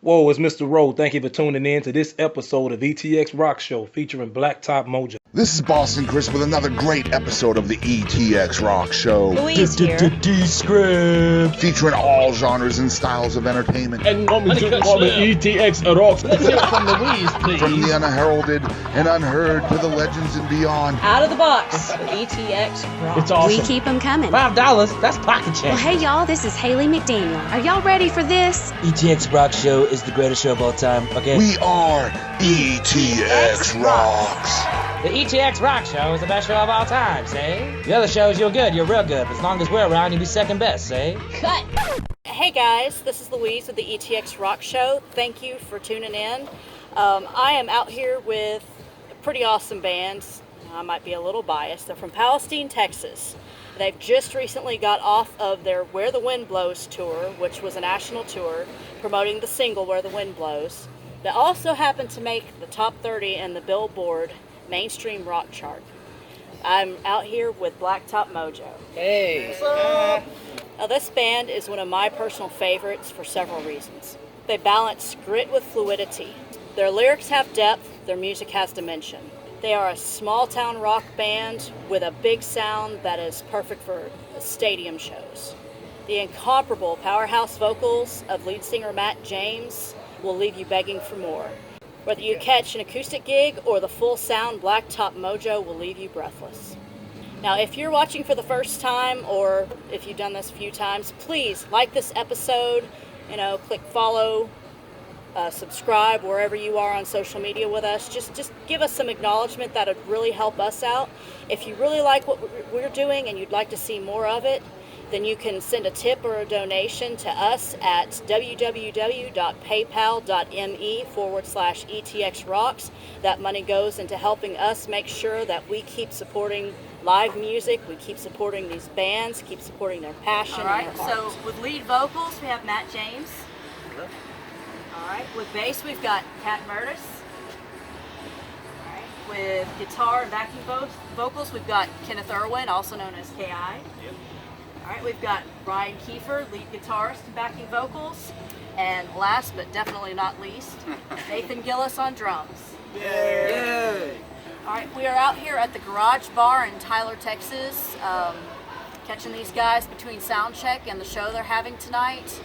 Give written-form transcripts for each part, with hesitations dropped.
Whoa, it's Mr. Rowe. Thank you for tuning in to this episode of ETX ROCKS Show featuring Blacktop Mojo. This is Boston Chris with another great episode of the ETX ROCKS Show. Louise here. D-Script. Featuring all genres and styles of entertainment. And coming to ETX ROCKS. Let's hear it from Louise, please. From the unheralded and unheard to the legends and beyond. Out of the box with ETX ROCKS. It's awesome. We keep them coming. $5, that's pocket change. Well, hey, y'all, this is Haley McDaniel. Are y'all ready for this? ETX ROCKS Show is the greatest show of all time, okay? We are ETX ROCKS. The ETX ROCKS Show is the best show of all time, say? The other shows, you're good, you're real good. But as long as we're around, you'll be second best, say? Cut! Hey guys, this is Louise with the ETX ROCKS Show. Thank you for tuning in. I am out here with a pretty awesome band. I might be a little biased. They're from Palestine, Texas. They've just recently got off of their Where the Wind Blows tour, which was a national tour promoting the single Where the Wind Blows. They also happened to make the top 30 in the Billboard mainstream rock chart. I'm out here with Blacktop Mojo. Hey. What's up? Now, this band is one of my personal favorites for several reasons. They balance grit with fluidity. Their lyrics have depth, their music has dimension. They are a small town rock band with a big sound that is perfect for stadium shows. The incomparable powerhouse vocals of lead singer Matt James will leave you begging for more. Whether you catch an acoustic gig or the full sound Blacktop Mojo will leave you breathless. Now, if you're watching for the first time, or if you've done this a few times, please like this episode, click follow, subscribe wherever you are on social media with us. Just give us some acknowledgement. That would really help us out. If you really like what we're doing and you'd like to see more of it, then you can send a tip or a donation to us at www.paypal.me/ETXROCKS. That money goes into helping us make sure that we keep supporting live music, we keep supporting these bands, keep supporting their passion. All right, and their heart. So with lead vocals, we have Matt James. All right, with bass, we've got Pat Murtis. All right, with guitar and backing vocals, we've got Kenneth Irwin, also known as K.I. Yep. All right, we've got Brian Kiefer, lead guitarist and backing vocals. And last but definitely not least, Nathan Gillis on drums. Yay! All right, we are out here at the Garage Bar in Tyler, Texas, catching these guys between sound check and the show they're having tonight.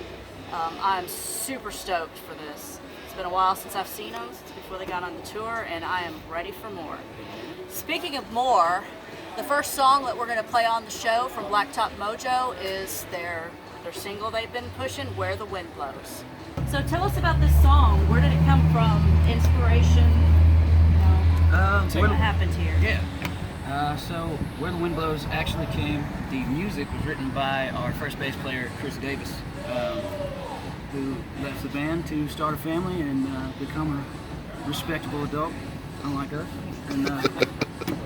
I'm super stoked for this. It's been a while since I've seen them, since before they got on the tour, and I am ready for more. Speaking of more, the first song that we're going to play on the show from Blacktop Mojo is their single they've been pushing, Where the Wind Blows. So tell us about this song. Where did it come from? Inspiration? What happened here? Yeah. So Where the Wind Blows actually came, the music was written by our first bass player, Chris Davis, who left the band to start a family and become a respectable adult, unlike us. And,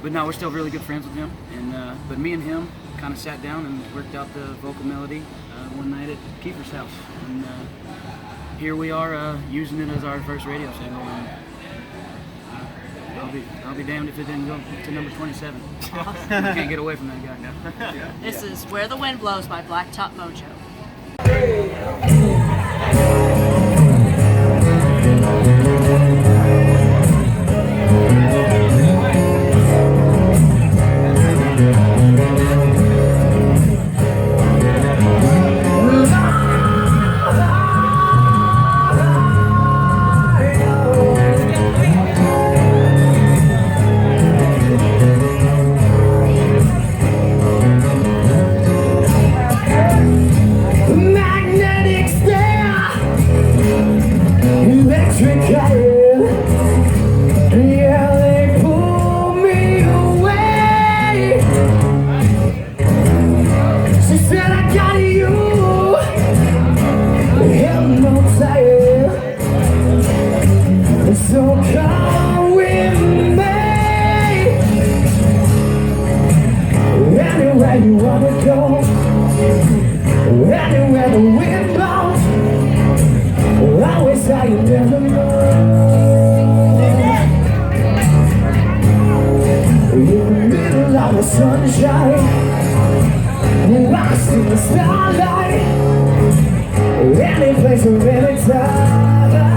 but no, we're still really good friends with him. And but me and him kind of sat down and worked out the vocal melody one night at Kiefer's house. And here we are using it as our first radio single. And, I'll be damned if it didn't go to number 27. Can't get away from that guy now. This is Where the Wind Blows by Blacktop Mojo. Sunshine, lost in the starlight, any place or any time.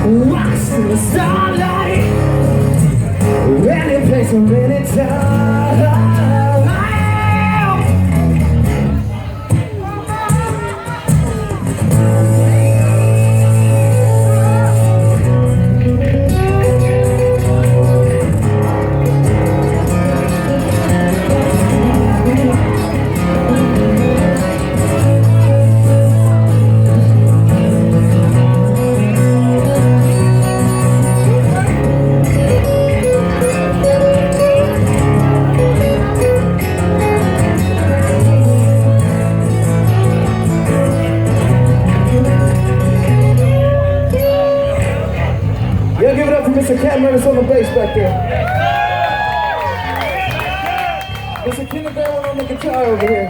Lost in the starlight, any place or any time. Mr. Cameron's on the bass back there. Mr. Kindergarten on the guitar over here.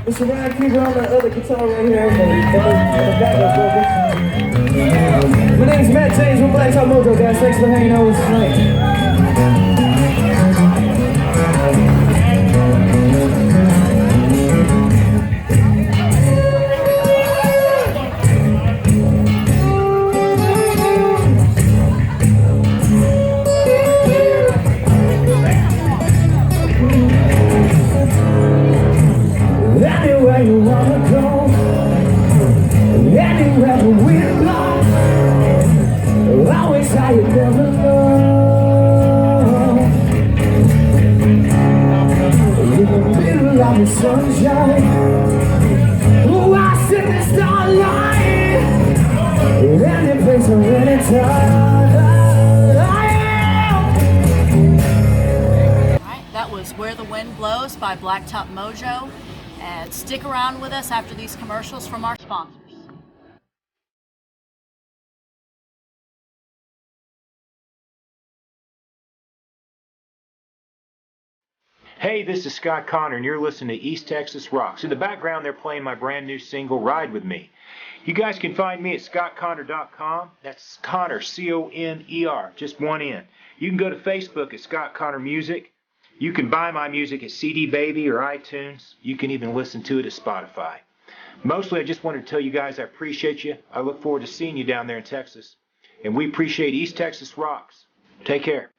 Mr. Ryan Krieger on the other guitar right here. The backup. My name's Matt James with Blacktop Mojo, guys. Thanks for hanging out with us tonight. Anywhere you wanna go, anywhere we're gone, always how you never know. In the middle of the sunshine, lost in the starlight, any place or any time. Alright, that was Where the Wind Blows by Blacktop Mojo. And stick around with us after these commercials from our sponsors. Hey, this is Scott Connor, and you're listening to East Texas Rocks. In the background, they're playing my brand new single, Ride With Me. You guys can find me at scottconnor.com. That's Connor, C-O-N-E-R, just one N. You can go to Facebook at Scott Connor Music. You can buy my music at CD Baby or iTunes. You can even listen to it at Spotify. Mostly, I just wanted to tell you guys I appreciate you. I look forward to seeing you down there in Texas. And we appreciate East Texas Rocks. Take care.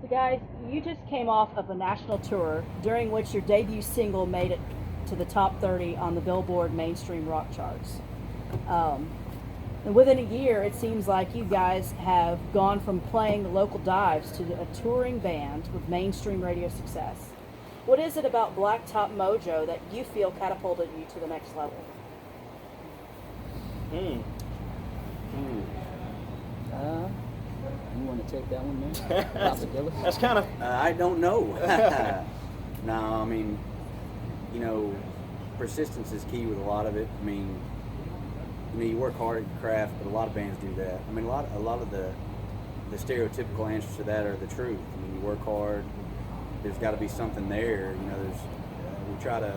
So guys, you just came off of a national tour during which your debut single made it to the top 30 on the Billboard mainstream rock charts. And within a year, it seems like you guys have gone from playing local dives to a touring band with mainstream radio success. What is it about Blacktop Mojo that you feel catapulted you to the next level? You want to take that one, man? That's kind of... I don't know. No, I mean, you know, persistence is key with a lot of it. I mean, you know, you work hard at your craft, but a lot of bands do that. I mean, a lot of the stereotypical answers to that are the truth. I mean, you work hard, there's got to be something there. You know, we try to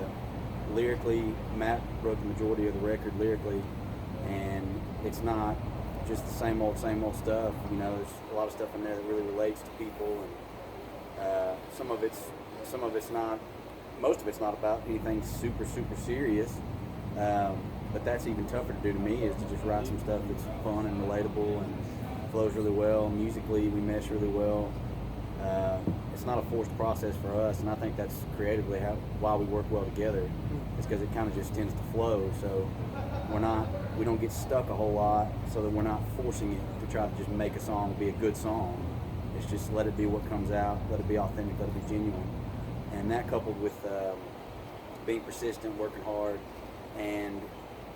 lyrically, Matt wrote the majority of the record lyrically, and it's not just the same old stuff. You know, there's a lot of stuff in there that really relates to people, and some of it's not. Most of it's not about anything super serious. But that's even tougher to do to me, is to just write some stuff that's fun and relatable and flows really well. Musically, we mesh really well. It's not a forced process for us, and I think that's creatively why we work well together. It's because it kind of just tends to flow. So we don't get stuck a whole lot, so that we're not forcing it to try to just make a song be a good song. It's just let it be what comes out, let it be authentic, let it be genuine. And that, coupled with being persistent, working hard, and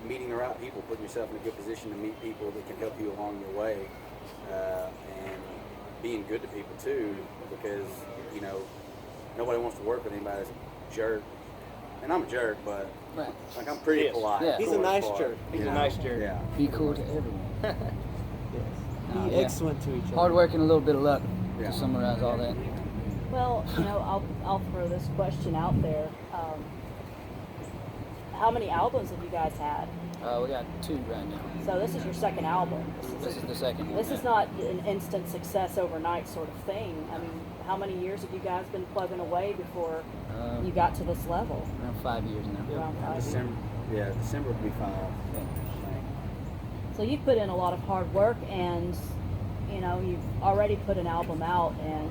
meeting the right people, putting yourself in a good position to meet people that can help you along your way, and being good to people too, because, you know, nobody wants to work with anybody that's a jerk. And I'm a jerk, but like, I'm pretty polite. Yeah. He's a nice jerk. He's a nice jerk. Yeah. Be cool to everyone. Be excellent to each other. Hard work and a little bit of luck. to summarize all that. Well, I'll throw this question out there. How many albums have you guys had? We got 2 right now. So this is your second album. This is the second one. This is not an instant success overnight sort of thing. I mean, how many years have you guys been plugging away before you got to this level? Around 5 years now. Around 5 years. December would be 5. So you've put in a lot of hard work, and you've already put an album out, and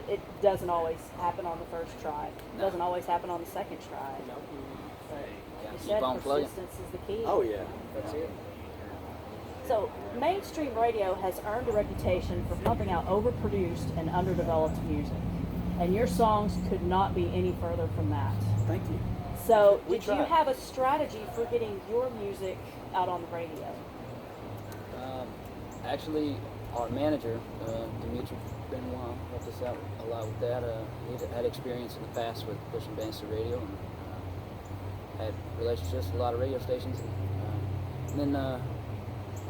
it doesn't always happen on the first try. It doesn't always happen on the second try. But you said persistence is the key. Oh yeah, that's it. So mainstream radio has earned a reputation for pumping out overproduced and underdeveloped music, and your songs could not be any further from that. Thank you. So did you have a strategy for getting your music out on the radio? Actually, our manager, Dimitri Benoit, helped us out a lot with that. He's had experience in the past with pushing bands to radio, and had relationships with a lot of radio stations. And then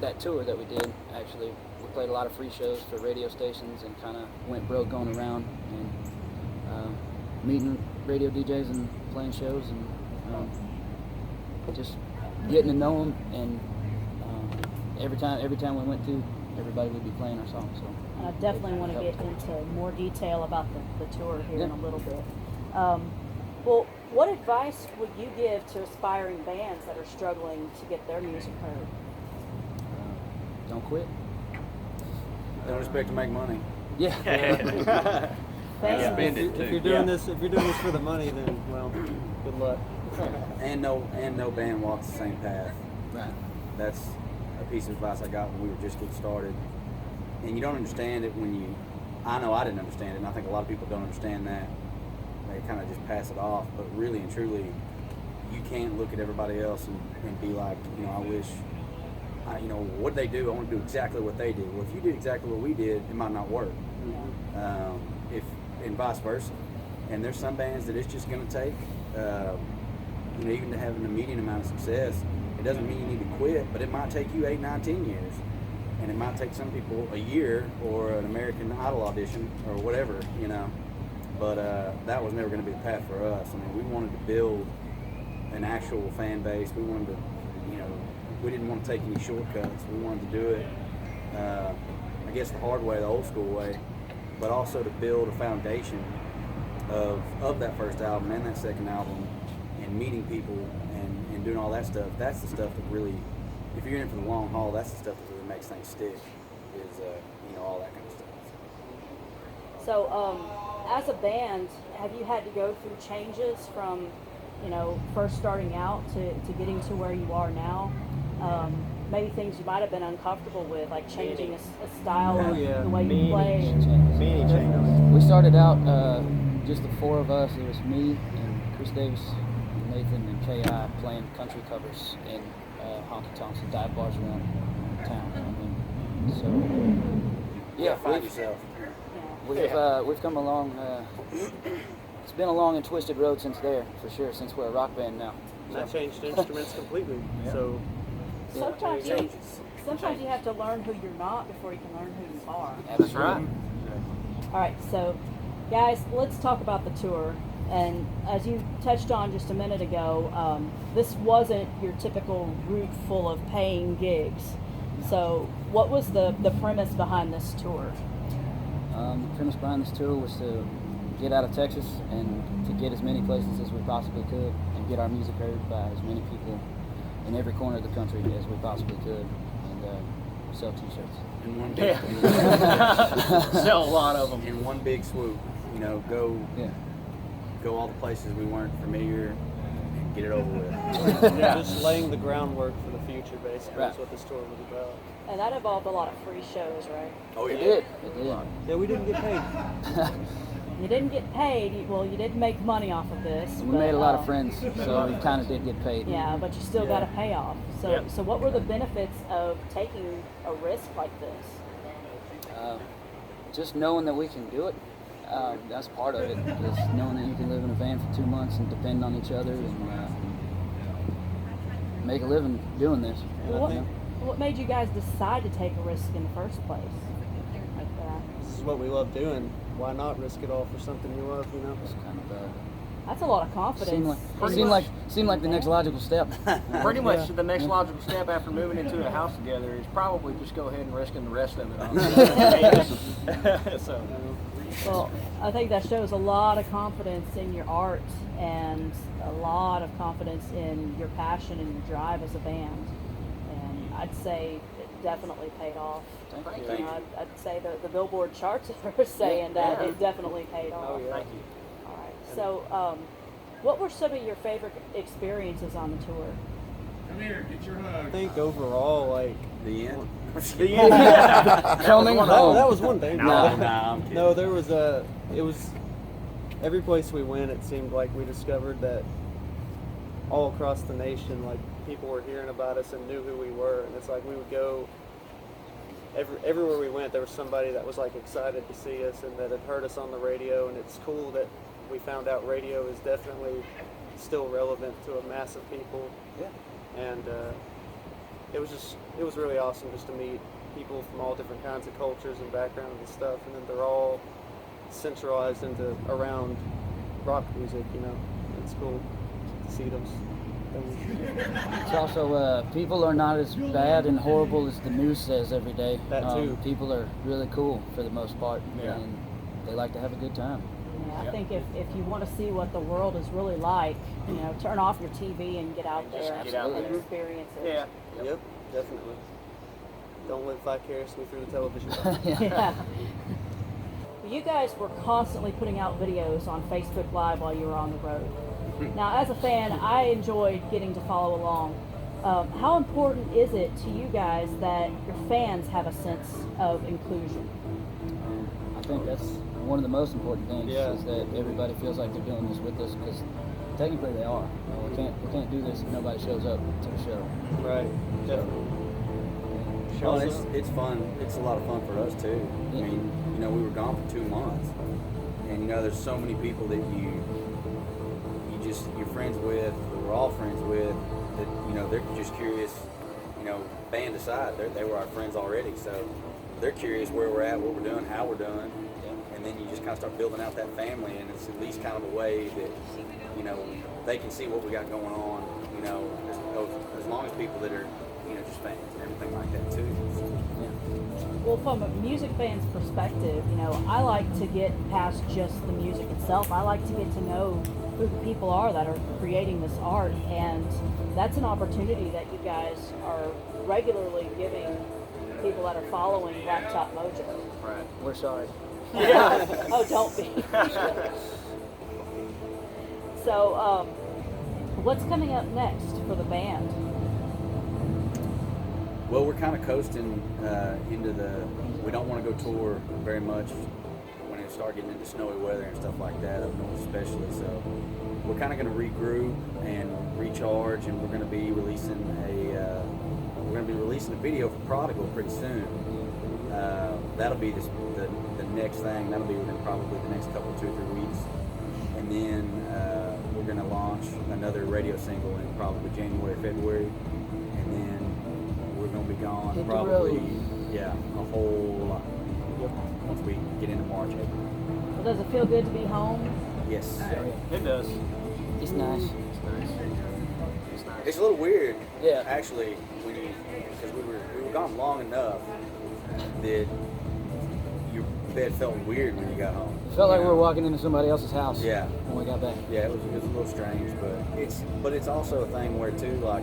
that tour that we did, actually, we played a lot of free shows for radio stations and kind of went broke going around and meeting radio DJs and playing shows and just getting to know them. And every time we went to, everybody would be playing our songs. So I definitely want to get into more detail about the tour here in a little bit. Well, what advice would you give to aspiring bands that are struggling to get their music heard? Don't quit. Don't expect to make money. Yeah. Spend it too. If you're doing this for the money, then well, good luck. And no band walks the same path. Right. That's a piece of advice I got when we were just getting started. And you don't understand it I know I didn't understand it, and I think a lot of people don't understand that. They kind of just pass it off, but really and truly, you can't look at everybody else and be like, I wish, what they do, I want to do exactly what they did. Well, if you did exactly what we did, it might not work. And vice versa. And there's some bands that it's just going to take, even to having a median amount of success, it doesn't mean you need to quit, but it might take you 8, 9, 10 years. And it might take some people a year or an American Idol audition or whatever, But that was never going to be the path for us. I mean, we wanted to build an actual fan base. We wanted to, we didn't want to take any shortcuts. We wanted to do it, I guess, the hard way, the old school way, but also to build a foundation of that first album and that second album, and meeting people and doing all that stuff. That's the stuff that really, if you're in it for the long haul, that's the stuff that really makes things stick, is, all that kind of stuff. So, as a band, have you had to go through changes from, first starting out to getting to where you are now? Maybe things you might have been uncomfortable with, like changing a style of the way you play. Many changes. We started out just the 4 of us. It was me and Chris Davis, and Nathan, and K.I. playing country covers in honky tonks and dive bars around town. Find yourself. We've come along. It's been a long and twisted road since there, for sure. Since we're a rock band now. That changed instruments completely. Yeah. So sometimes you have to learn who you're not before you can learn who you are. That's right. All right, so guys, let's talk about the tour. And as you touched on just a minute ago, this wasn't your typical route full of paying gigs. So what was the premise behind this tour? The premise behind this tour was to get out of Texas and to get as many places as we possibly could and get our music heard by as many people in every corner of the country as we possibly could, and sell t-shirts. In one big sell a lot of them. In one big swoop, go all the places we weren't familiar and get it over with. Just laying the groundwork for the future, basically. Right. That's what the tour was about. And that involved a lot of free shows, right? Oh, yeah. It did. Yeah, we didn't get paid. You didn't get paid. Well, you didn't make money off of this. We made a lot of friends, so we kind of did get paid. Yeah, but you still got a payoff. So, so what were the benefits of taking a risk like this? Just knowing that we can do it. That's part of it. Just knowing that you can live in a van for 2 months and depend on each other and make a living doing this. What made you guys decide to take a risk in the first place? Like that? what we love doing, why not risk it all for something you love, you know? It's kind of That's a lot of confidence. seemed like the next logical step. Pretty much the next logical step after moving into a house together is probably just go ahead and risking the rest of it on. So. Well, I think that shows a lot of confidence in your art and a lot of confidence in your passion and your drive as a band. And I'd say it definitely paid off. Thank you. I'd say the Billboard charts are saying that it definitely paid off. Oh, yeah. Thank you. All right. So, what were some of your favorite experiences on the tour? Come here, get your hug. I think overall, like The end. the end. Coming home. That was one thing. No, I'm kidding. No, there was it was every place we went. It seemed like we discovered that all across the nation, like people were hearing about us and knew who we were, and it's like we would go. Everywhere we went, there was somebody that was like excited to see us and that had heard us on the radio, and it's cool that we found out radio is definitely still relevant to a mass of people. Yeah. And it was really awesome just to meet people from all different kinds of cultures and backgrounds and stuff, and then they're all centralized into around rock music, you know. It's cool to see those things. It's also, people are not as bad and horrible as the news says every day. That too. People are really cool for the most part, Yeah. and they like to have a good time. Yeah, I think if you want to see what the world is really like, you know, turn off your TV and get out there Get out and there. experience it. Yeah. Yep, definitely. Don't live vicariously through the television. Yeah. You guys were constantly putting out videos on Facebook Live while you were on the road. Now, as a fan, I enjoyed getting to follow along. How important is it to you guys that your fans have a sense of inclusion? I think that's one of the most important things, Yeah. is that everybody feels like they're doing this with us, because technically they are. You know, we can't do this if nobody shows up to the show. Right, definitely. Well, it's fun. It's a lot of fun for us too. I mean, you know, we were gone for 2 months, and you know, there's so many people that you're friends with, or we're all friends with, that you know, they're just curious. You know, band aside, they were our friends already, so they're curious where we're at, what we're doing, how we're doing, and then you just kind of start building out that family, and it's at least kind of a way that, you know, they can see what we got going on. You know, as long as people that are, you know, just fans and everything like that too. So, yeah. Well, from a music fan's perspective, you know, I like to get past just the music itself. I like to get to know who the people are that are creating this art, and that's an opportunity that you guys are regularly giving people that are following Blacktop Mojo. Right. We're sorry. Yeah. Oh, don't be. So, what's coming up next for the band? Well, we're kind of coasting into we don't want to go tour very much when it start getting into snowy weather and stuff like that, up north especially. So we're kind of going to regroup and recharge, and we're going to be releasing a video for Prodigal pretty soon. That'll be the next thing. That'll be within probably the next couple, 2 or 3 weeks, and then we're going to launch another radio single in probably January, February, and then we're going to be gone Hit the probably, road. yeah, a whole lot. Once we get into March, April. Well, does it feel good to be home? Yes. It does. It's nice. It's a little weird, Yeah. actually, because we were gone long enough that your bed felt weird when you got home. It felt like we were walking into somebody else's house. Yeah. When we got back. Yeah, it was a little strange, but it's also a thing where too, like,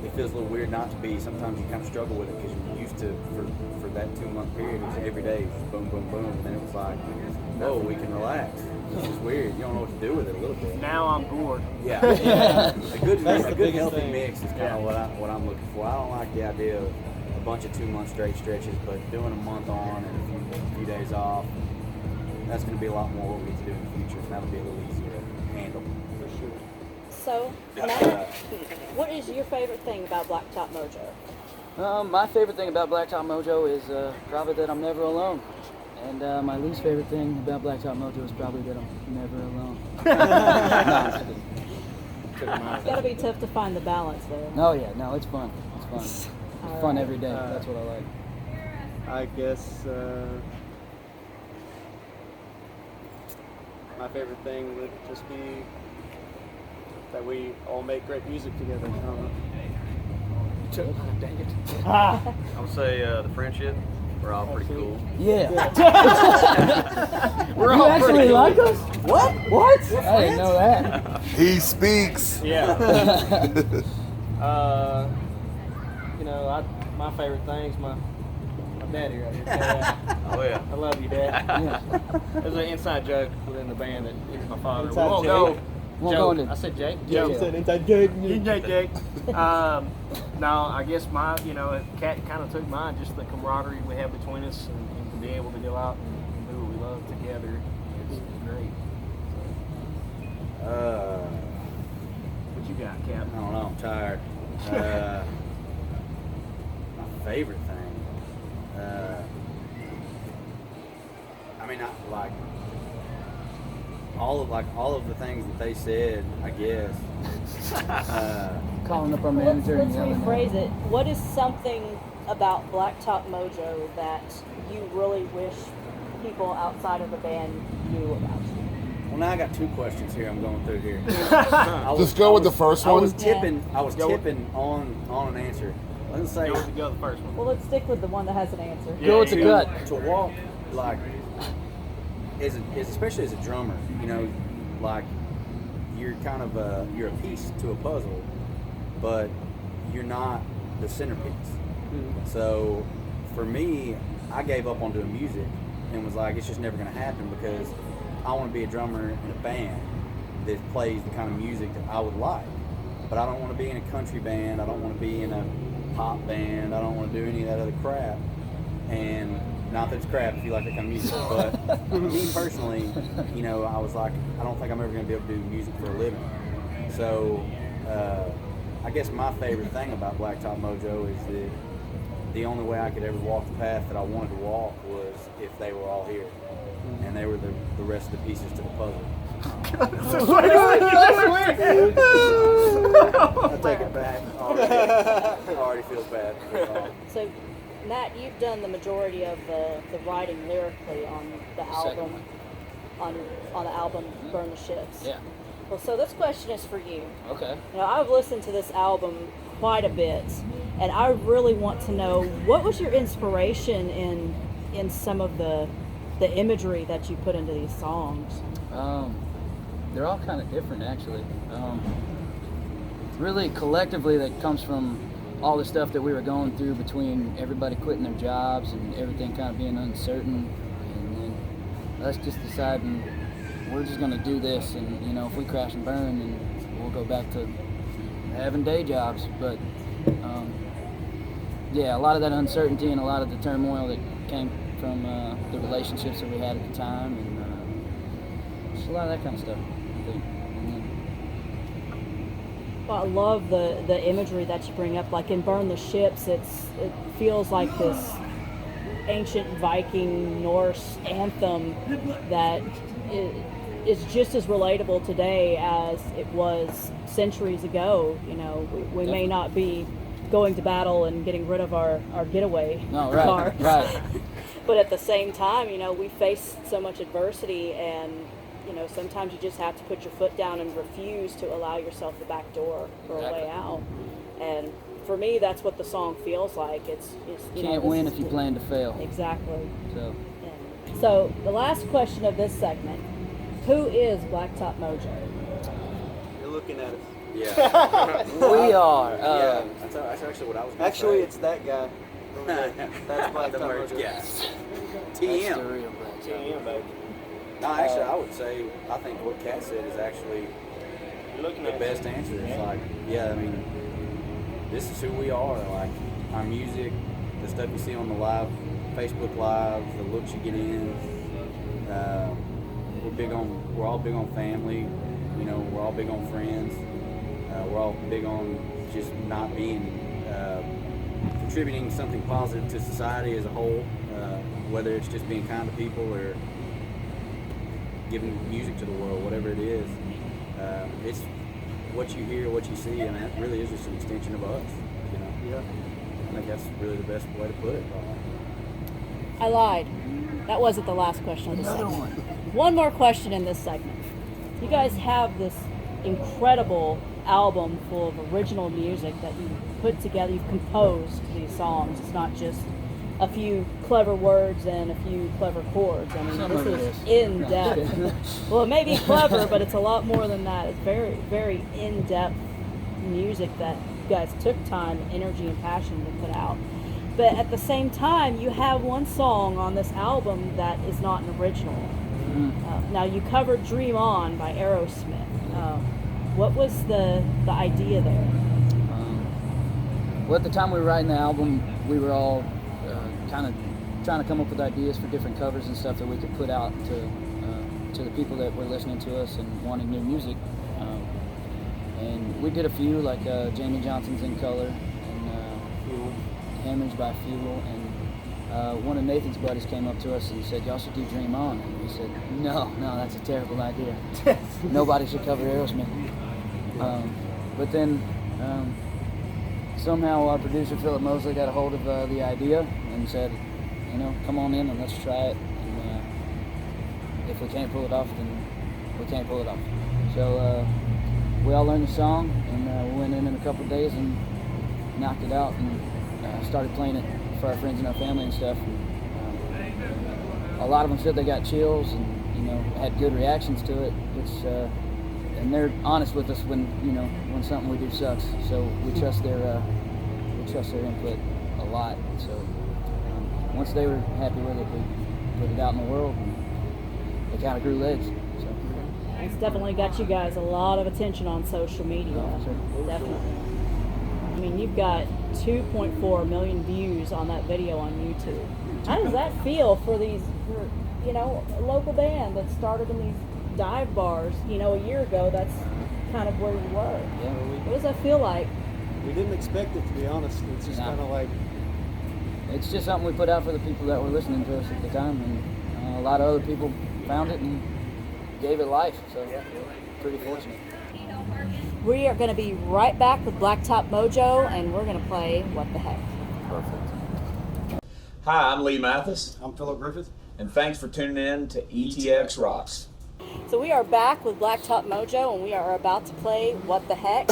it feels a little weird not to be. Sometimes you kind of struggle with it because you're used to for that 2 month period. It was every day, it was just boom, boom, boom, and then it was like, whoa, we can relax. This is weird. You don't know what to do with it a little bit. Now I'm bored. Yeah. A good biggest healthy thing. mix is kind of what I'm looking for. I don't like the idea of a bunch of 2 month straight stretches, but doing a month on and a few days off, that's going to be a lot more what we get to do in the future, and that'll be a little easier to handle. For sure. So, Matt, what is your favorite thing about Blacktop Mojo? My favorite thing about Blacktop Mojo is probably that I'm never alone. And my least favorite thing about Blacktop Mojo is probably that I'm never alone. It's got to be tough to find the balance there. No, yeah, no, it's fun. It's fun. It's fun every day. That's what I like. I guess my favorite thing would just be that we all make great music together. Dang it. I would say the friendship. We're all pretty cool. Yeah. We're You all actually pretty like cool. us? What? What? I didn't know that. He speaks. Yeah. You know, my favorite thing's my daddy right here. Oh yeah. I love you, Dad. Yeah. There's an inside joke within the band that he's my father. Inside We won't joke? go. Won't Joke. go into- I said Jake. Joke. Joke. Said inside joke. Jake. No, I guess Cat kind of took mine. Just the camaraderie we have between us, and to be able to go out and do what we love together is great. What you got, Cap? I don't know. I'm tired. My favorite thing. I mean, all of the things that they said, I guess. Calling up our manager. Let's and yelling at him. rephrase it. What is something about Blacktop Mojo that you really wish people outside of the band knew about you? Well, now I got two questions here. I'm going through here. Just go with the first one. I was tipping on an answer. Let's say Go with the first one. Well, let's stick with the one that has an answer. Go with the gut. To walk like, especially as a drummer, you know, like you're kind of you're a piece to a puzzle, but you're not the centerpiece. So for me, I gave up on doing music and was like, it's just never going to happen because I want to be a drummer in a band that plays the kind of music that I would like. But I don't want to be in a country band. I don't want to be in a pop band. I don't want to do any of that other crap. And not that it's crap if you like that kind of music, but me personally, you know, I was like, I don't think I'm ever going to be able to do music for a living. So I guess my favorite thing about Blacktop Mojo is that the only way I could ever walk the path that I wanted to walk was if they were all here. And they were the rest of the pieces to the puzzle. That's I take it back. Already feels bad. So, Matt, you've done the majority of the writing lyrically on the album, on the album Burn the Ships. Yeah. Well, so this question is for you. Okay. You know, I've listened to this album quite a bit, and I really want to know, what was your inspiration in some of the imagery that you put into these songs? They're all kind of different, actually. Really, collectively, that comes from all the stuff that we were going through between everybody quitting their jobs and everything kind of being uncertain, and then us just deciding we're just going to do this, and you know, if we crash and burn, then we'll go back to having day jobs. But yeah, a lot of that uncertainty and a lot of the turmoil that came from the relationships that we had at the time, and just a lot of that kind of stuff, I think. Well, I love the imagery that you bring up. Like in Burn the Ships, it feels like this ancient Viking Norse anthem that is just as relatable today as it was centuries ago. You know, we may not be going to battle and getting rid of our getaway car. Right. But at the same time, you know, we face so much adversity, and you know, sometimes you just have to put your foot down and refuse to allow yourself the back door or a way out. And for me, that's what the song feels like. It's you can't win if you plan to fail. Exactly. So. Yeah. So the last question of this segment: who is Blacktop Mojo? You're looking at us. Yeah. We are. Yeah, that's actually what I was going to say. Actually, it's that guy. That's Blacktop Mojo. Yeah. That's the real Blacktop. TM, baby. No, actually, I would say, I think what Kat said is actually the best answer. It's like, yeah, I mean, this is who we are. Like, our music, the stuff you see on the live, Facebook Live, the looks you get in. We're all big on family. You know, we're all big on friends. We're all big on just not being, contributing something positive to society as a whole, whether it's just being kind to people or giving music to the world, whatever it is. It's what you hear, what you see, and that really is just an extension of us, you know? Yeah. I think that's really the best way to put it, probably. I lied. That wasn't the last question of the segment. One more question in this segment. You guys have this incredible album full of original music that you put together. You've composed these songs. It's not just a few clever words and a few clever chords. I mean, this is in-depth. Well, it may be clever, but it's a lot more than that. It's very, very in-depth music that you guys took time, energy, and passion to put out. But at the same time, you have one song on this album that is not an original. Now, you covered Dream On by Aerosmith. What was the idea there? Well, at the time we were writing the album, we were all kind of trying to come up with ideas for different covers and stuff that we could put out to the people that were listening to us and wanting new music. And we did a few, like Jamie Johnson's In Color and Hemorrhage by Fuel. And one of Nathan's buddies came up to us and said, y'all should do Dream On. And we said, no, that's a terrible idea. Nobody should cover Aerosmith. But then somehow our producer, Philip Mosley, got a hold of the idea and said, come on in and let's try it. And if we can't pull it off, then we can't pull it off. So we all learned the song, and we went in a couple of days and knocked it out and started playing it for our friends and our family and stuff. And, a lot of them said they got chills and had good reactions to it. And they're honest with us when something we do sucks. So we trust their input a lot. So once they were happy with it, we put it out in the world, and it kind of grew legs. So It's definitely got you guys a lot of attention on social media. Definitely. I mean, you've got 2.4 million views on that video on YouTube. How does that feel for these, a local band that started in these dive bars, a year ago? That's kind of where you were. Yeah, what does that feel like? We didn't expect it, to be honest. It's just kind of like... It's just something we put out for the people that were listening to us at the time, and a lot of other people found it and gave it life, so pretty fortunate. We are going to be right back with Blacktop Mojo, and we're going to play What the Heck. Perfect. Hi, I'm Lee Mathis. I'm Philip Griffith. And thanks for tuning in to ETX Rocks. So we are back with Blacktop Mojo, and we are about to play What the Heck.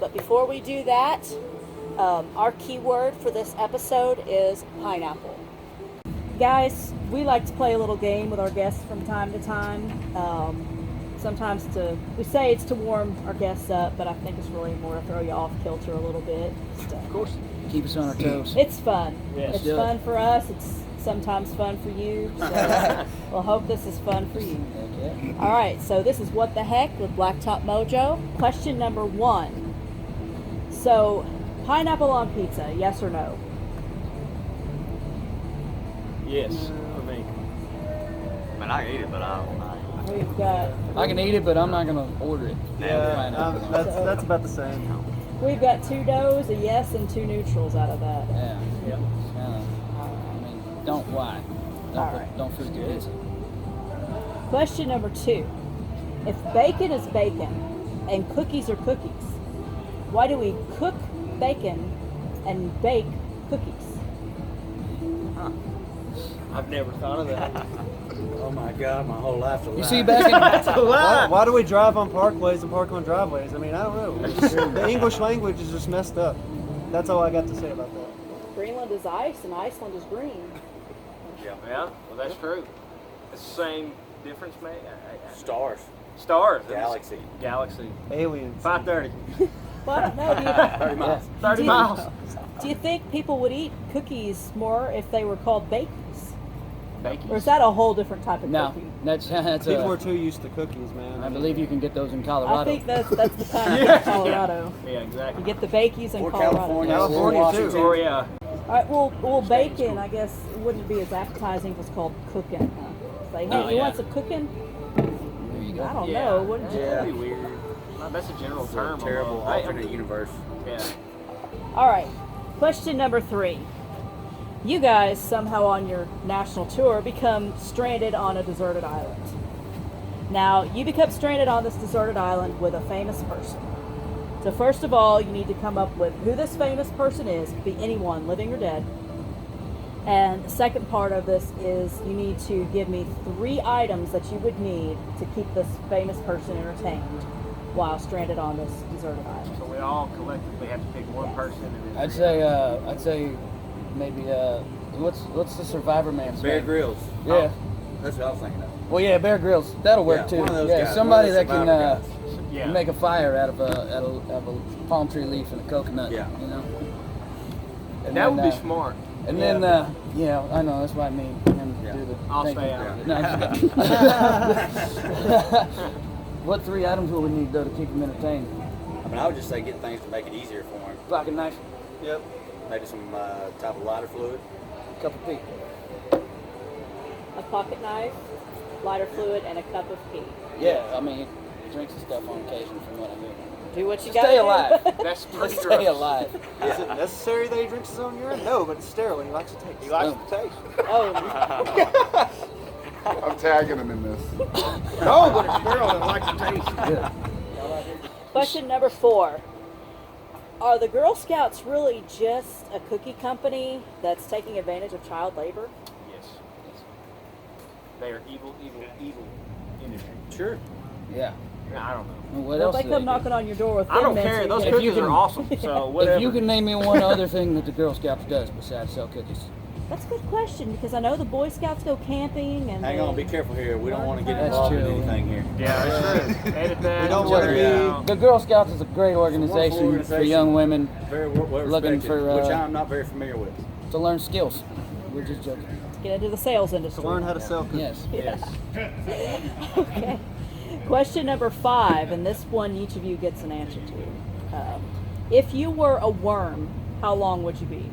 But before we do that, our keyword for this episode is pineapple. Guys, we like to play a little game with our guests from time to time. Sometimes we say it's to warm our guests up, but I think it's really more to throw you off kilter a little bit. Of course. Keep us on our toes. It's fun. Yes. It's fun for us. It's sometimes fun for you. So we'll hope this is fun for you. Okay. All right, so this is What the Heck with Blacktop Mojo. Question number 1. So, pineapple on pizza, yes or no? Yes, for me. I mean, I can eat it, but I don't like it. We've got... I can eat it, but I'm not going to order it. Yeah, that's about the same. We've got 2 does, a yes, and 2 neutrals out of that. Yeah. Yep. I mean, why? Don't freak your kids. Question number 2. If bacon is bacon and cookies are cookies, why do we cook bacon and bake cookies? Huh. I've never thought of that. Oh my God, my whole life's a lie. You see back in... Why do we drive on parkways and park on driveways? I mean, I don't know. The English language is just messed up. That's all I got to say about that. Greenland is ice and Iceland is green. Yeah, well, that's true. It's the same difference, mate. Stars. Galaxy. Aliens. 5:30. But no, 30 miles. 30 miles. Do you think people would eat cookies more if they were called bakies? Bakies. Or is that a whole different type of No, cookie? that's People are too used to cookies, man. I believe you can get those in Colorado. I think that's the kind of Colorado. Yeah, exactly. You get the bakies in Or Colorado. California too. Oh, yeah. All right, well, bacon, I guess, wouldn't be as appetizing if it's called cooking. Say, hey, you want some cooking? There you go. I don't know. What did you That'd be weird. That's a general term. Terrible alternate universe. Yeah. All right, question number 3. You guys, somehow on your national tour, become stranded on a deserted island. Now, you become stranded on this deserted island with a famous person. So first of all, you need to come up with who this famous person is, be anyone, living or dead. And the second part of this is you need to give me 3 items that you would need to keep this famous person entertained while stranded on this deserted island. So we all collectively have to pick one person. And then I'd say maybe what's the Survivor man's Bear name? Grylls. Yeah. Oh, that's what I was thinking of. Well, yeah, Bear Grylls. That'll work too. One of those yeah, guys. somebody One of that those can make a fire out of a palm tree leaf and a coconut. Yeah. You know. And that then, would be smart. And then, yeah, I know that's what I mean. Him do the. I'll thinking. stay out. No, I'm just what 3 items will we need though to keep him entertained? I mean, I would just say get things to make it easier for him. Pocket knife. Yep. Maybe some type of lighter fluid. Cup of tea. A pocket knife, lighter fluid, and a cup of tea. Yeah, I mean, he drinks his stuff on occasion from what I hear. Do what you To gotta stay do. alive. That's pretty Stay gross. alive. Is it necessary that he drinks his own urine? No, but it's sterile. He likes to taste. He likes the taste. Oh. I'm tagging him in this. No, but it's sterile and likes the taste. Yeah. Question number 4. Are the Girl Scouts really just a cookie company that's taking advantage of child labor? Yes. They are evil industry. Sure. Yeah. I don't know. Well, what Well, else if do they come do? knocking on your door with I don't thin mints, care. you Those get- cookies are awesome. So whatever. If you can name me one other thing that the Girl Scouts does besides sell cookies. That's a good question because I know the Boy Scouts go camping and Hang on, be careful here. We don't want to get That's involved in true. anything here. Yeah, that's true. Edit that. We don't want to edit it out. The Girl Scouts is a great organization for young women Very well looking respected, for which I'm not very familiar with. to learn skills. We're just joking. get into the sales industry. To learn how to sell cookies. Yes. Okay. Question number 5, and this one each of you gets an answer to. If you were a worm, how long would you be?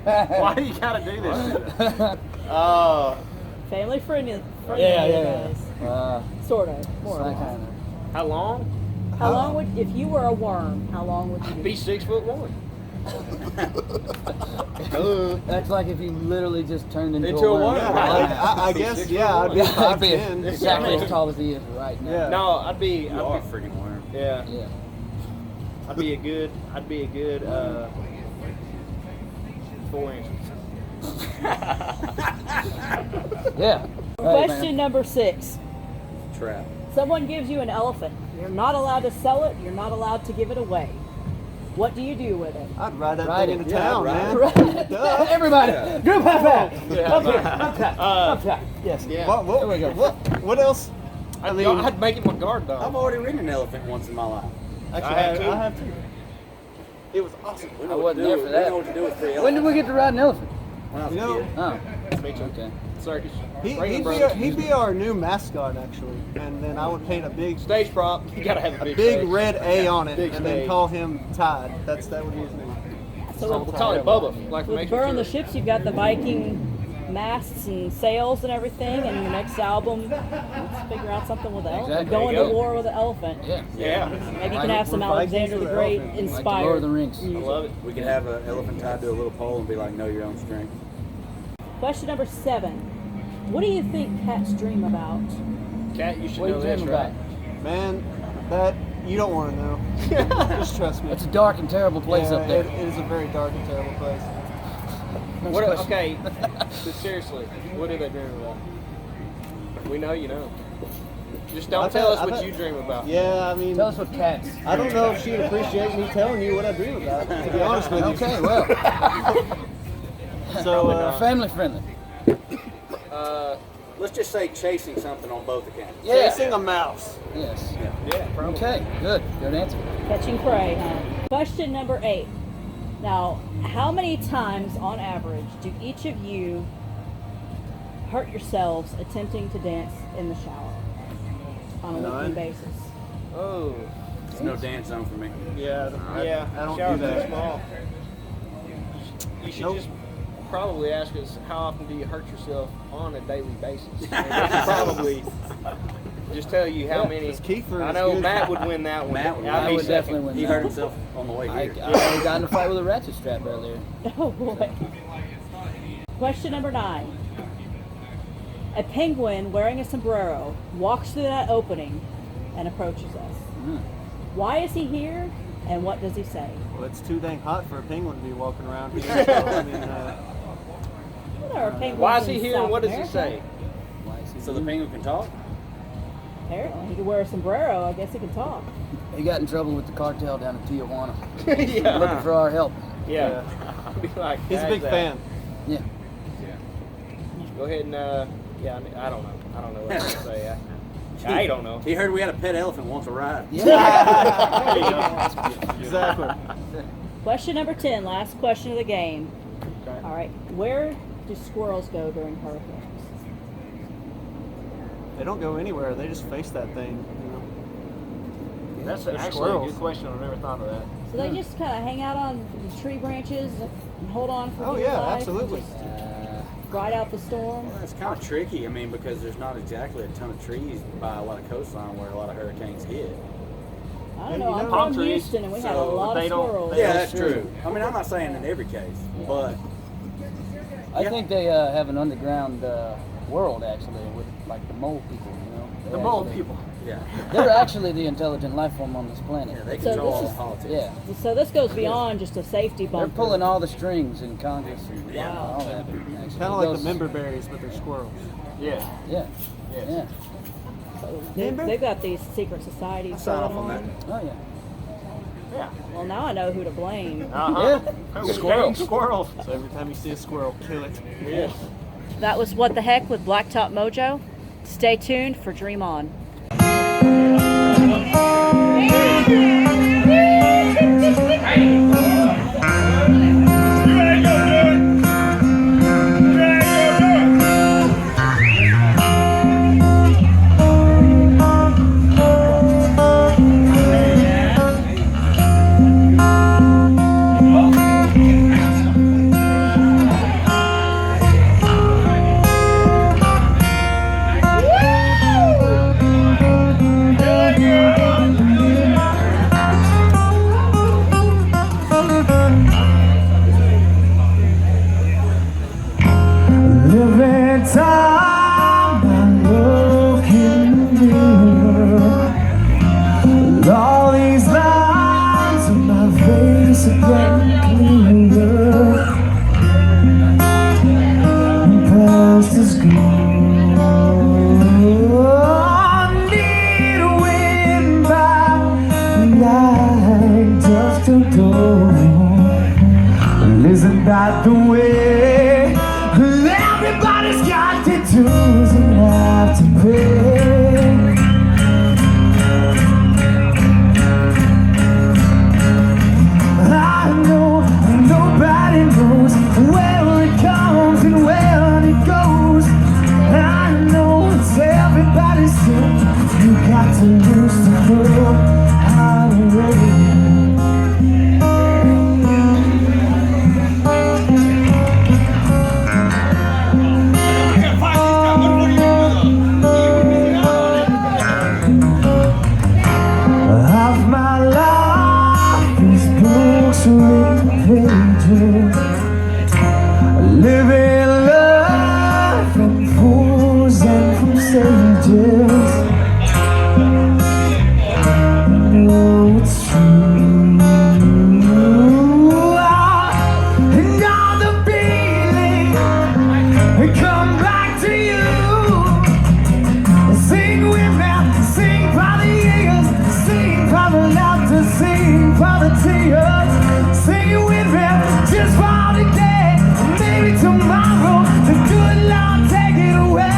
Why do you gotta do this? Family friendly. Yeah. Sort of. More or less. How long? How long would, if you were a worm, how long would you Be be? 6'1". That's like if you literally just turned into Into a worm. Yeah, I guess, yeah, I'd be I'd be 5'10". exactly as tall as he is right now. Yeah. No, I'd be You are a freaking worm. yeah. Yeah. I'd be a good 4 inches. Yeah. Question number 6. Trap. Someone gives you an elephant. You're not allowed to sell it. You're not allowed to give it away. What do you do with it? I'd ride that Ride thing it. into Yeah, town, I'd man. Duh. Everybody, group high five. Yeah. Up top. Yes. Yeah. There we go. What else? I mean, I'd make it my guard dog. I've already ridden an elephant once in my life. actually, I have too. I have too. It was awesome. We I know what wasn't to there do. for We that. know what to do with the elephant. When did we get to ride an elephant? When I was You a know, kid. Oh. Okay. Circus. He'd be our new mascot, actually. And then I would paint a big Stage prop. You gotta have a big big stage. red A on it Big and then stage. call him Tide. That would be his name. So We'll call it Bubba. Like with Burn the Ships, you've got the Viking masts and sails and everything, and the next album, let's figure out something with the elephant. Exactly. Going There you to go. war with the elephant. Yeah. Yeah. Maybe you can have some We're Vikings Alexander with the Great elephant. Like the inspired. Lord of the Rings. I love it. We could have an elephant tied to a little pole and be like, know your own strength. Question number 7. What do you think cats dream about? Cat, you should What are know you this, dreaming right? about? Man, that you don't want to know. Just trust me. It's a dark and terrible place Yeah, up there. It is a very dark and terrible place. What? Okay. But seriously, what do they dream about? We know you know. Just don't tell us what you dream about. Yeah, I mean, Tell us what cats. I don't know if she'd appreciate me telling you what I dream about, to be honest with you. Okay, well, So, family friendly. Let's just say chasing something on both accounts. Yeah. chasing a mouse. Yes. Yeah, probably. Okay, good. Good answer. Catching prey. Question number 8. Now, how many times on average do each of you hurt yourselves attempting to dance in the shower on a weekly None. basis? Oh. It's no dance zone for me. Yeah. I don't Shower's do that. too small. You should just probably ask us how often do you hurt yourself on a daily basis. And we can probably just tell you how many. Kiefer I is know good. Matt would win that one. Matt would- I'd I be would second. definitely win. He that hurt one. himself on the way I here. got in a fight with a ratchet strap earlier. Oh boy. Question number 9. A penguin wearing a sombrero walks through that opening and approaches us. Why is he here? And what does he say? Well, it's too dang hot for a penguin to be walking around here. So, I mean, Well, there are penguins Why is he in here South and what does America. he say? So the penguin can talk? Apparently, he can wear a sombrero. I guess he can talk. He got in trouble with the cartel down in Tijuana. Yeah. Looking for our help. Yeah. Be like, he's a big fan. Yeah. Go ahead and, yeah, I don't know. I don't know what to say. I don't know. He heard we had a pet elephant wants a ride. Exactly. Question number 10, last question of the game. Okay. All right, where do squirrels go during hurricanes? They don't go anywhere. They just face that thing. You know? That's They're actually squirrels. a good question. I've never thought of that. So they just kind of hang out on the tree branches and hold on for Oh dear yeah, life absolutely. and just ride out the storm. Well, it's kind of tricky. I mean, because there's not exactly a ton of trees by a lot of coastline where a lot of hurricanes hit. I don't know. I'm from Houston, and we have a lot of squirrels. Yeah, that's true. I mean, I'm not saying in every case, but I think they have an underground world actually with like the mole people. You know, The mole people. Yeah. They're actually the intelligent life form on this planet. Yeah, they So control all this the is- politics. Yeah. So this goes beyond just a safety They're bumper. pulling all the strings in Congress and Wow. all that. Kind of like the member berries, but they're squirrels. Yeah. Yeah. Yes. Yeah. So they've got these secret societies sign going off on on. Oh yeah. Yeah. Well, now I know who to blame. Uh-huh. Yeah. Squirrels. Squirrels. So every time you see a squirrel, kill it. Yes. That was What the Heck with Blacktop Mojo. Stay tuned for Dream On. Every time I look in the mirror, all these lines on my face are getting clearer. Past is gone. Need a wind by like dust to dawn. Isn't that the way? Everybody's got the dues and have to pay. I know nobody knows where it comes and where it goes. I know it's everybody's sin. You got to lose to know how to wait. Half my life is books written pages, living life from fools and from sages. No, it's true. And all the feeling come back to you. Sing with me, sing by the years, sing by the laughter, sing by the tears. Sing it with me, just for today, maybe tomorrow. The good Lord take it away.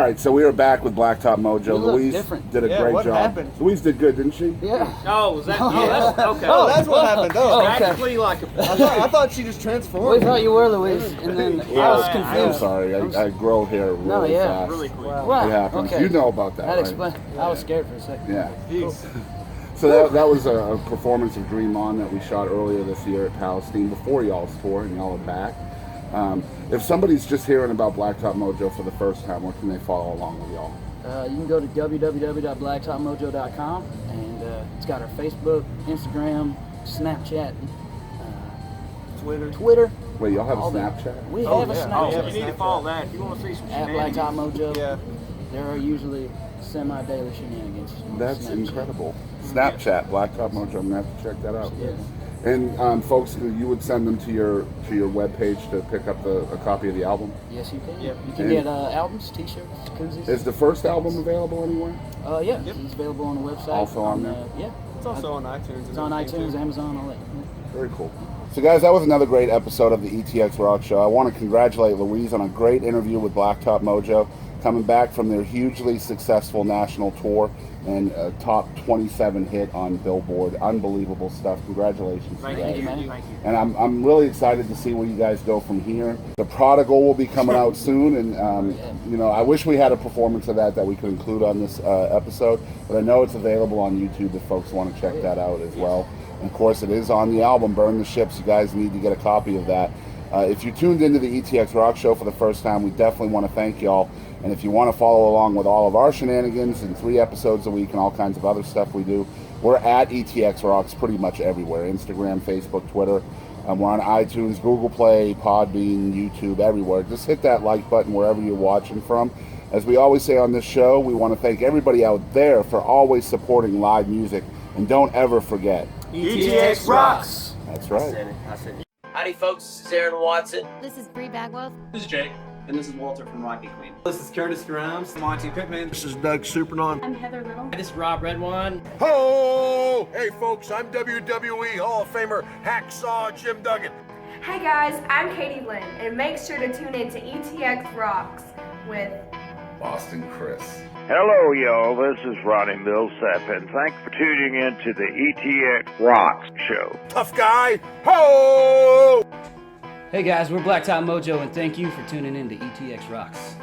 right, so we are back with Blacktop Mojo. You look Louise different. did a Yeah, great what job. happened? Louise did good, didn't she? Yeah. Oh, was that? Oh, that's okay. Oh, that's what happened. Oh, okay. Actually, like I thought she just We transformed. thought you were Louise, and then I was confused. I'm sorry. I grow hair really fast. really quick. Wow. It happens. Okay. You know about that, That right? explains. I was scared for a second. Yeah. Jeez. So that was a performance of Dream On that we shot earlier this year at Palestine before y'all's tour, and y'all are back. If somebody's just hearing about Blacktop Mojo for the first time, where can they follow along with y'all? You can go to www.blacktopmojo.com, and it's got our Facebook, Instagram, Snapchat, Twitter. Wait, y'all have a all that. Snapchat? We have a Snapchat. You need to follow that if you want to see some At shenanigans. Blacktop Mojo. Yeah. There are usually semi-daily shenanigans. on That's Snapchat. incredible. Snapchat, Blacktop Mojo. I'm gonna have to check that out. Yeah. And folks, you would send them to your webpage to pick up a copy of the album. Yes, you can. Yep. You can And- get albums, T-shirts, koozies. Is the first album available anywhere? Yeah, it's available on the website. Also on there? Yeah. It's also on iTunes. It's on iTunes, Amazon, all that. Very cool. So guys, that was another great episode of the ETX ROCKS Show. I want to congratulate Louise on a great interview with Blacktop Mojo, coming back from their hugely successful national tour and a top 27 hit on Billboard. Unbelievable stuff. Congratulations. Thank guys. you, man. And I'm really excited to see where you guys go from here. The Prodigal will be coming out soon, and I wish we had a performance of that we could include on this episode, but I know it's available on YouTube if folks want to check that out as well. And of course, it is on the album Burn the Ships. You guys need to get a copy of that. If you tuned into the ETX ROCKS Show for the first time, we definitely want to thank y'all. And if you want to follow along with all of our shenanigans and 3 episodes a week and all kinds of other stuff we do, we're at ETX ROCKS pretty much everywhere. Instagram, Facebook, Twitter. We're on iTunes, Google Play, Podbean, YouTube, everywhere. Just hit that like button wherever you're watching from. As we always say on this show, we want to thank everybody out there for always supporting live music. And don't ever forget, ETX rocks. That's right. I said it. Howdy folks, this is Aaron Watson. This is Bree Bagwell. This is Jake. And this is Walter from Rocky Queen. This is Curtis Grimes. Monty Pittman. This is Doug Supernon. I'm Heather Little. This is Rob Redwine. Ho! Hey folks, I'm WWE Hall of Famer Hacksaw Jim Duggan. Hey guys, I'm Katie Lynn, and make sure to tune in to ETX Rocks with Boston Chris. Hello, y'all. This is Ronnie Millsap, and thanks for tuning in to the ETX ROCKS Show. Tough guy. Ho! Hey guys, we're Blacktop Mojo, and thank you for tuning in to ETX Rocks.